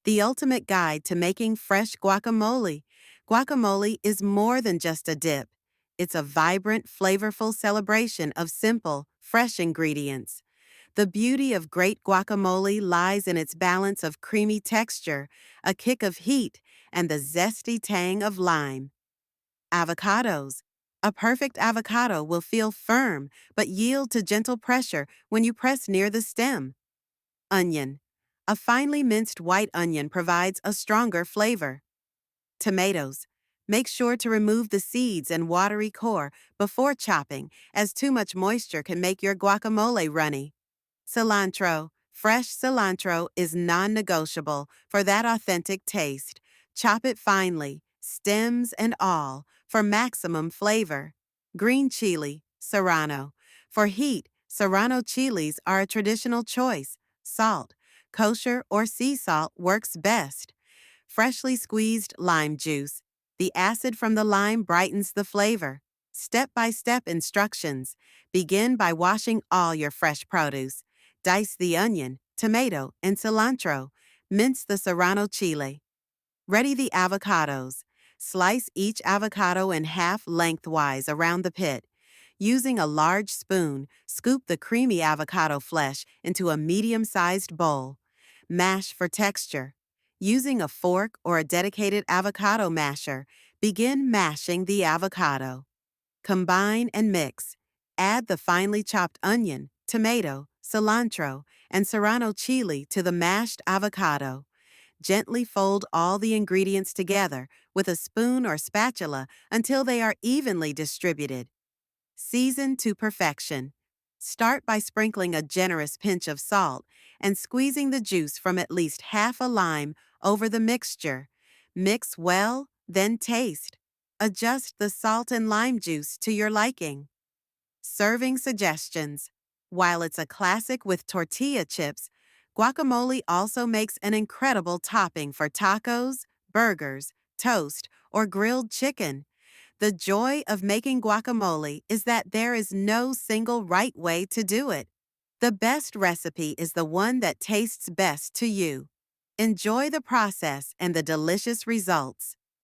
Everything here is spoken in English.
The ultimate guide to making fresh guacamole. Guacamole is more than just a dip. It's a vibrant, flavorful celebration of simple, fresh ingredients. The beauty of great guacamole lies in its balance of creamy texture, a kick of heat, and the zesty tang of lime. Avocados. A perfect avocado will feel firm but yield to gentle pressure when you press near the stem. Onion. A finely minced white onion provides a stronger flavor. Tomatoes. Make sure to remove the seeds and watery core before chopping, as too much moisture can make your guacamole runny. Cilantro. Fresh cilantro is non-negotiable for that authentic taste. Chop it finely, stems and all, for maximum flavor. Green chili, serrano. For heat, serrano chilies are a traditional choice. Salt, kosher or sea salt works best. Freshly squeezed lime juice. The acid from the lime brightens the flavor. Step-by-step instructions. Begin by washing all your fresh produce. Dice the onion, tomato, and cilantro. Mince the serrano chile. Ready the avocados. Slice each avocado in half lengthwise around the pit. Using a large spoon, scoop the creamy avocado flesh into a medium-sized bowl. Mash for texture. Using a fork or a dedicated avocado masher, begin mashing the avocado. Combine and mix. Add the finely chopped onion, tomato, cilantro, and serrano chili to the mashed avocado. Gently fold all the ingredients together with a spoon or spatula until they are evenly distributed. Season to perfection. Start by sprinkling a generous pinch of salt and squeezing the juice from at least half a lime over the mixture. Mix well, then taste. Adjust the salt and lime juice to your liking. Serving suggestions. While it's a classic with tortilla chips, guacamole also makes an incredible topping for tacos, burgers, toast, or grilled chicken. The joy of making guacamole is that there is no single right way to do it. The best recipe is the one that tastes best to you. Enjoy the process and the delicious results.